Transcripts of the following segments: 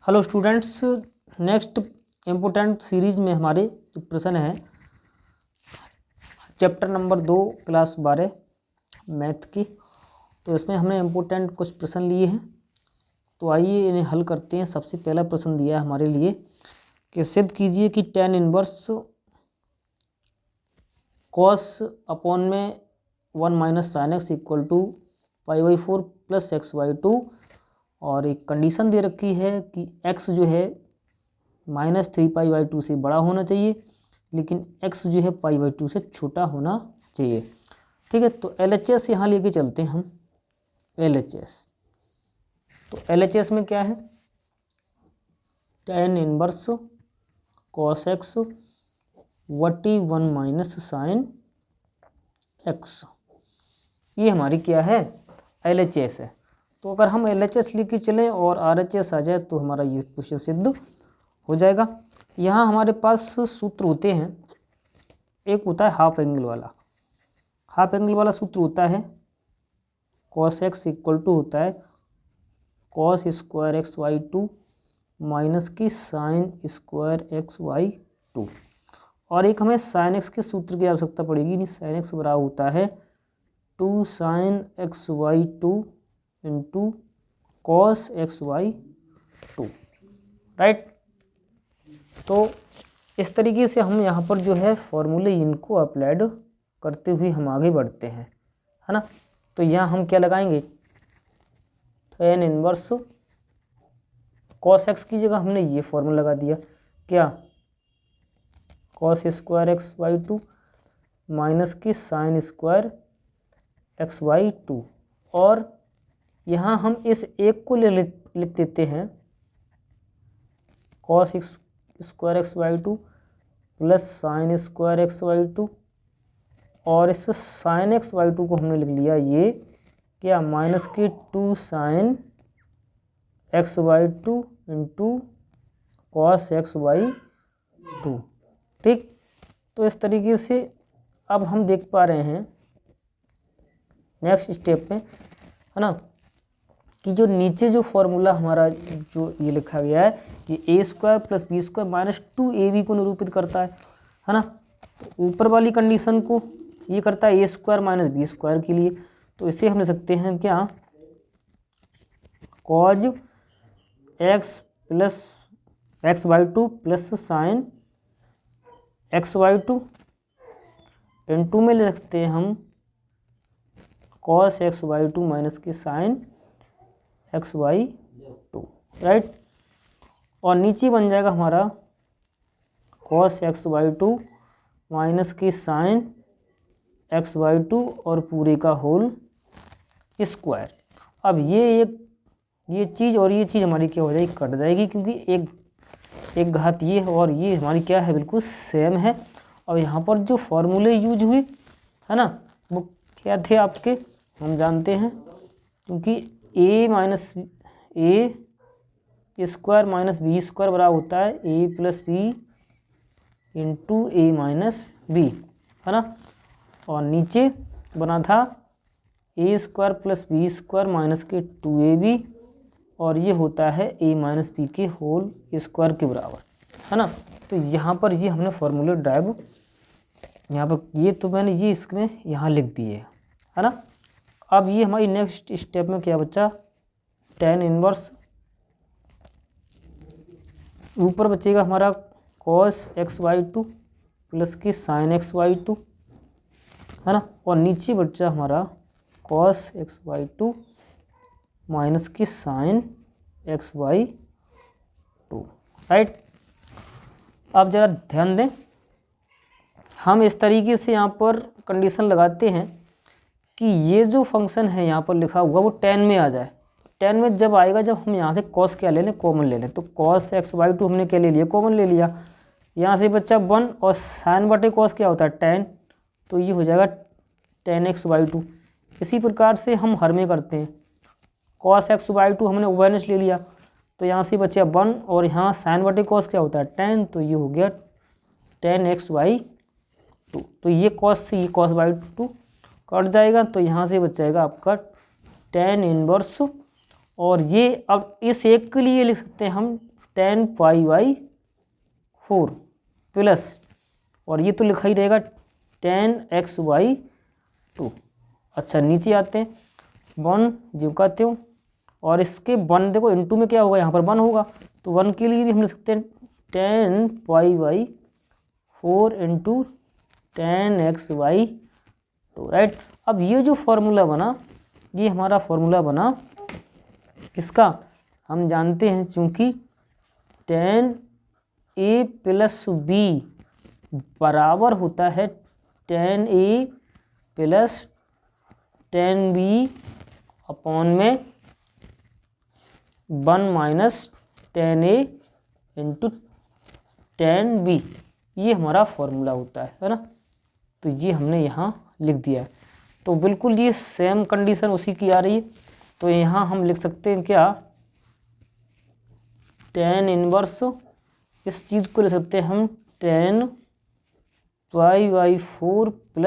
Hello students, next important series में हमारे जो प्रश्न है चैप्टर नंबर 2 क्लास 12 मैथ की। तो इसमें हमने इम्पोर्टेंट कुछ प्रश्न लिए हैं, तो आइए इन्हें हल करते हैं। सबसे पहला प्रश्न दिया है हमारे लिए कि सिद्ध कीजिए कि tan इनवर्स cos अपॉन में 1 minus sine x equal to π/4 plus x/2, और एक कंडीशन दे रखी है कि x जो है -3π/2 से बड़ा होना चाहिए, लेकिन x जो है π/2 से छोटा होना चाहिए। ठीक है, तो LHS यहाँ लेके चलते हैं हम। LHS, तो LHS में क्या है? tan इनवर्स cos x वटी 1 माइनस साइन x, ये हमारी क्या है? LHS है। तो अगर हम LHS लेके चलें और RHS आ जाए तो हमारा ये क्वेश्चन सिद्ध हो जाएगा। यहाँ हमारे पास सूत्र होते हैं, एक होता है हाफ एंगल वाला। हाफ एंगल वाला सूत्र होता है cos x इक्वल टू होता है cos स्क्वायर x/2 माइनस की साइन स्क्वायर x/2, और एक हमें साइन x के सूत्र की आवश्यकता पड़ेगी। नहीं, साइन x बराबर होता है 2 sign x/2 into cos x/2, right. तो इस तरीके से हम यहाँ पर जो है फॉर्मूले इनको अप्लाइड करते हुए हम आगे बढ़ते हैं, है ना। तो यहाँ हम क्या लगाएंगे? tan इनवर्स cos x की जगह हमने ये फॉर्मूला लगा दिया, क्या? cos स्क्वायर x/2 माइनस की साइन स्क्वायर x/2, और यहाँ हम इस एक को लिख देते हैं cos square x/2 plus sine square x/2, और इस साइन x/2 को हमने लिख लिया ये क्या? माइनस की 2 sign x/2 into cos x/2। ठीक, तो इस तरीके से अब हम देख पा रहे हैं नेक्स्ट स्टेप में, है ना, कि जो नीचे जो फॉर्मूला हमारा जो ये लिखा गया है कि a square plus B square minus 2ab को निरूपित करता है ना। तो ऊपर वाली कंडीशन को ये करता है a square minus B square के लिए, तो इसे हम लिख सकते हैं क्या? Cos x plus x/2 plus sine x/2 into में लिख सकते हैं हम कॉस x/2 माइनस की साइन x/2, राइट। और नीचे बन जाएगा हमारा कॉस x/2 माइनस की साइन x/2 और पूरे का होल स्क्वायर। अब ये चीज़ और ये चीज़ हमारी क्या हो जाएगी? कट जाएगी, क्योंकि एक घात ये और ये हमारी क्या है? बिल्कुल सेम है। और यहाँ पर जो फॉर्मूले यूज हुए है ना, वो क्या थे आपके? हम जानते हैं, क्योंकि a minus A square minus B square बराबर होता है a plus B into A minus B, है ना। और नीचे बना था a square plus B square minus के 2ab, और ये होता है a माइनस बी के होल स्क्वायर के बराबर, है ना। तो यहाँ पर ये हमने फॉर्मूले ड्राइव यहाँ पर ये तो मैंने ये इसमें यहाँ लिख दिए, है ना। अब ये हमारी नेक्स्ट स्टेप में क्या बचा? tan इनवर्स ऊपर बचेगा हमारा cos x/2 प्लस की साइन x/2, है ना, और नीचे बचा हमारा cos x/2 माइनस की साइन x/2, राइट। अब जरा ध्यान दें, हम इस तरीके से यहाँ पर कंडीशन लगाते हैं कि ये जो फंक्शन है यहाँ पर लिखा हुआ वो tan में आ जाए। tan में जब आएगा, जब हम यहाँ से cos क्या ले लें? कॉमन ले लें। तो cos x/2 हमने क्या ले लिया? कॉमन ले लिया। यहाँ से बच्चा 1, और साइन बटे cos क्या होता है? tan, तो ये हो जाएगा tan x/2। इसी प्रकार से हम हर में करते हैं, cos x/2 हमने ओवेनस ले लिया, तो यहाँ से बचा 1, और यहाँ साइन बटे cos क्या होता है? tan, तो ये हो गया tan x/2। तो ये cos से ये cos/2 कट जाएगा, तो यहाँ से बच जाएगा आपका tan इनवर्स, और ये अब इस एक के लिए लिख सकते हैं हम 10π/4 प्लस, और ये तो लिखा ही रहेगा 10x/2। अच्छा नीचे आते हैं, 1 ज्यों का त्यों, और इसके 1 देखो इनटू में क्या होगा, यहाँ पर 1 होगा, तो 1 के लिए भी हम लिख सकते हैं 10π/4 इंटू 10x/2, राइट। अब ये जो फॉर्मूला बना, ये हमारा फॉर्मूला बना किसका, हम जानते हैं चूँकि 10a + b बराबर होता है 10a + 10b अपॉन में 1 - 10a इंटू 10b, ये हमारा फॉर्मूला होता है ना। तो ये हमने यहाँ लिख दिया है। तो बिल्कुल ये सेम कंडीशन उसी की आ रही है। तो यहाँ हम लिख सकते हैं क्या, tan इनवर्स, इस चीज़ को लिख सकते हैं हम 10π/4 +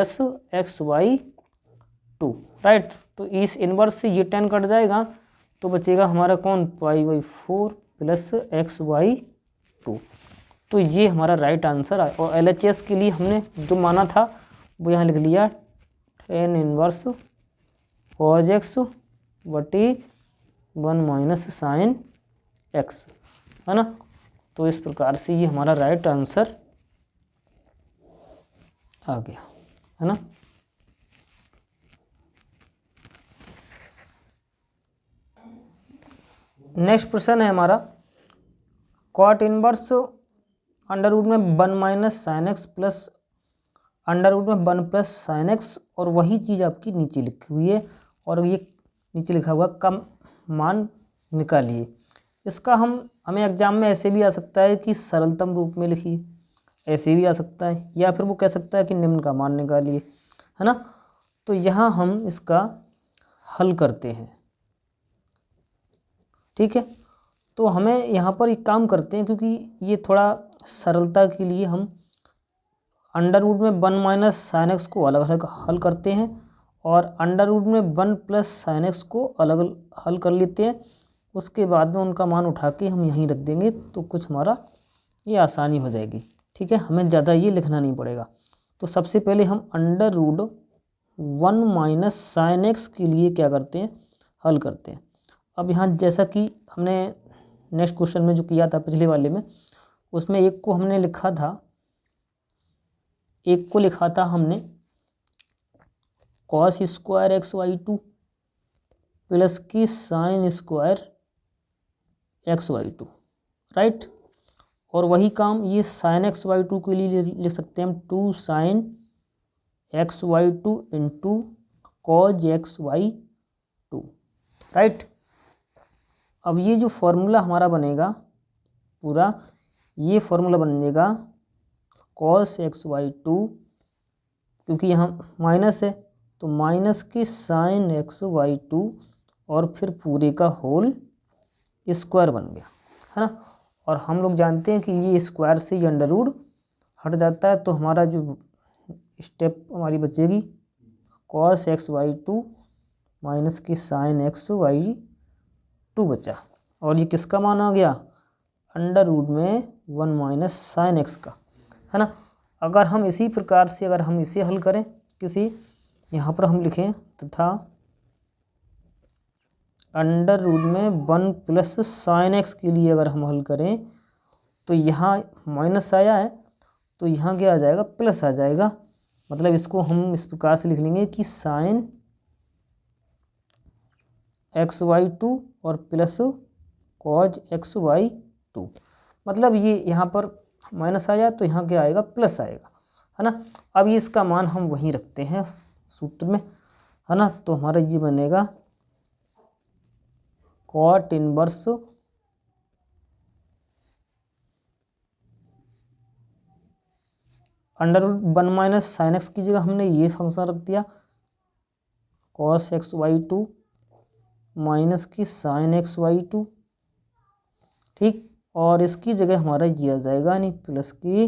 x/2, राइट। तो इस इनवर्स से ये 10 कट जाएगा, तो बचेगा हमारा कौन, π/4 + x/2। तो ये हमारा राइट आंसर है। और LHS के लिए हमने जो माना था वो यहाँ लिख लिया, tan इनवर्स cos x बटे 1 - sin x, है ना। तो इस प्रकार से ये हमारा राइट आंसर आ गया, है ना। नेक्स्ट प्रश्न है हमारा, cot inverse √1 sin x plus √1 sin x, और वही चीज़ आपकी नीचे लिखी हुई है, और ये नीचे लिखा हुआ कम मान निकालिए। इसका हमें एग्जाम में ऐसे भी आ सकता है कि सरलतम रूप में लिखिए, ऐसे भी आ सकता है, या फिर वो कह सकता है कि निम्न का मान निकालिए, है ना। तो यहाँ हम इसका हल करते हैं, ठीक है। तो हमें यहाँ पर एक काम करते हैं, क्योंकि ये थोड़ा सरलता के लिए हम √1 sin x को अलग अलग हल करते हैं, और √1 sin x को अलग हल कर लेते हैं। उसके बाद में उनका मान उठा के हम यहीं रख देंगे, तो कुछ हमारा ये आसानी हो जाएगी, ठीक है। हमें ज़्यादा ये लिखना नहीं पड़ेगा। तो सबसे पहले हम √1 - sin x के लिए क्या करते हैं, हल करते हैं। अब यहाँ जैसा कि हमने नेक्स्ट क्वेश्चन में जो किया था पिछले वाले में, उसमें एक को लिखा था हमने cos² xy2 प्लस की sin² xy2, राइट। और वही काम ये sin xy2 के लिए लिख सकते हैं हम 2 sin xy2 into cos xy2, right. अब ये जो फॉर्मूला हमारा बनेगा पूरा, ये फॉर्मूला बनेगा cos xy2, क्योंकि यहाँ माइनस है तो माइनस की sin xy2, और फिर पूरे का होल स्क्वायर बन गया, है ना। और हम लोग जानते हैं कि ये स्क्वायर से ये अंडर रूट हट जाता है, तो हमारा जो स्टेप हमारी बचेगी cos xy2 माइनस की sin xy2 बचा। और ये किसका मान आ गया, √1 sin x का, है ना। अगर हम इसी प्रकार से अगर हम इसे हल करें, किसी यहाँ पर हम लिखें तथा √1 sin x के लिए अगर हम हल करें, तो यहाँ माइनस आया है, तो यहाँ क्या आ जाएगा, प्लस आ जाएगा। मतलब इसको हम इस प्रकार से लिख लेंगे कि sin xy2 और प्लस cos xy2। मतलब ये यहाँ पर माइनस आया तो यहाँ क्या आएगा, प्लस आएगा, है ना। अब ये इसका मान हम वहीं रखते हैं सूत्र में, है ना। तो हमारा ये बनेगा cot इनवर्स √1 sin x की जगह हमने ये फंक्शन रख दिया cos xy2 माइनस की sin xy2, ठीक। और इसकी जगह हमारा ये आ जाएगा नहीं, प्लस की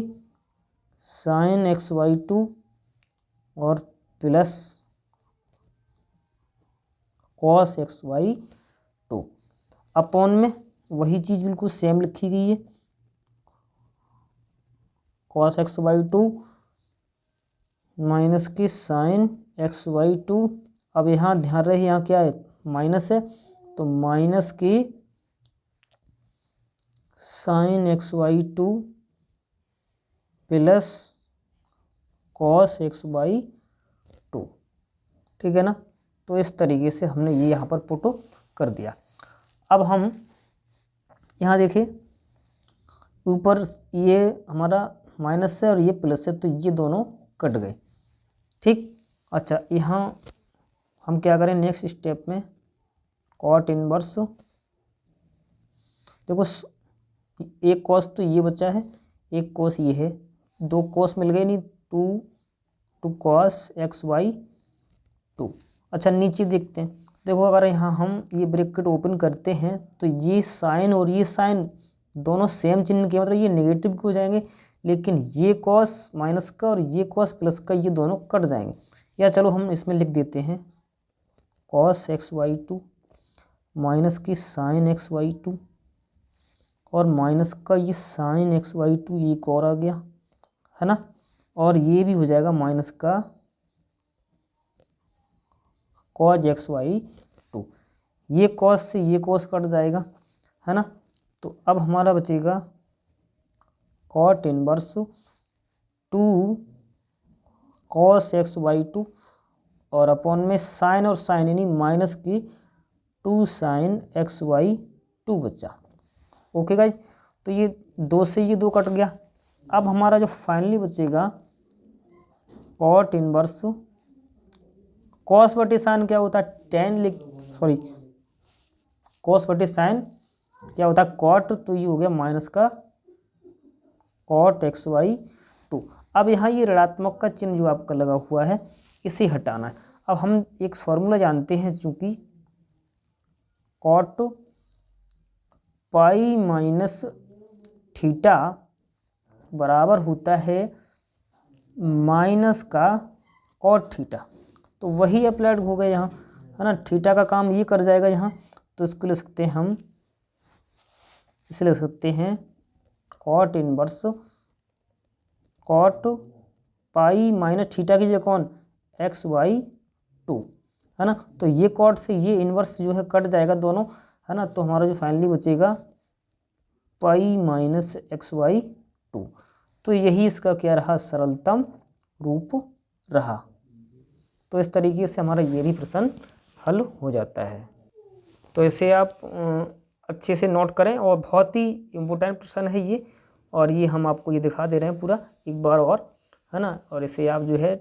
sin xy2 और प्लस cos xy2 अपॉन में वही चीज़ बिल्कुल सेम लिखी गई है, cos x/2 माइनस की साइन x/2। अब यहाँ ध्यान रहे यहाँ क्या है, माइनस है, तो माइनस की sine x/2 plus cos x/2, ठीक है ना। तो इस तरीके से हमने ये यहाँ पर पुट कर दिया। अब हम यहाँ देखिए ऊपर ये हमारा माइनस है और ये प्लस है, तो ये दोनों कट गए, ठीक। अच्छा, यहाँ हम क्या करें नेक्स्ट स्टेप में, कॉट इनवर्स, देखो एक कॉस तो ये बचा है, एक कॉस ये है, दो कॉस मिल गए नहीं, टू कॉस x/2। अच्छा नीचे देखते हैं, देखो अगर यहाँ हम ये ब्रैकेट ओपन करते हैं तो ये साइन और ये साइन दोनों सेम चिन्ह के, मतलब ये नेगेटिव के हो जाएंगे, लेकिन ये कॉस माइनस का और ये कॉस प्लस का ये दोनों कट जाएंगे। या चलो हम इसमें लिख देते हैं कॉस x/2 माइनस की साइन x/2 और माइनस का ये साइन x/2, एक और आ गया है ना, और ये भी हो जाएगा माइनस का कॉज x/2। ये कॉस से ये कॉस कट जाएगा है ना। तो अब हमारा बचेगा कॉट इनवर्स 2 cos x/2 और अपॉन में साइन और साइन यानी माइनस की 2 साइन x/2 बचा। ओके गाइज, तो ये दो से ये दो कट गया। अब हमारा जो फाइनली बचेगा कॉट इनवर्स कॉस बटे साइन क्या होता है कॉस बटे साइन क्या होता है कॉट, तो ये हो गया माइनस का कॉट x/2। अब यहाँ ये ऋणात्मक का चिन्ह जो आपका लगा हुआ है इसे हटाना है। अब हम एक फॉर्मूला जानते हैं, चूंकि कॉट पाई माइनस थीटा बराबर होता है माइनस का कॉट थीटा, तो वही अप्लाइड हो गया यहाँ है ना। थीटा का काम ये कर जाएगा यहाँ, तो इसको ले सकते हैं हम, इसे ले सकते हैं cot inverse cot pi minus theta की जगह कौन x/2 है ना। तो ये कॉट से ये इनवर्स जो है कट जाएगा दोनों है ना, तो हमारा जो फाइनली बचेगा पाई माइनस x/2। तो यही इसका क्या रहा, सरलतम रूप रहा। तो इस तरीके से हमारा ये भी प्रश्न हल हो जाता है। तो इसे आप अच्छे से नोट करें, और बहुत ही इम्पोर्टेंट प्रश्न है ये, और ये हम आपको ये दिखा दे रहे हैं पूरा एक बार और है ना। और इसे आप जो है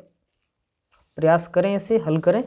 प्रयास करें, इसे हल करें।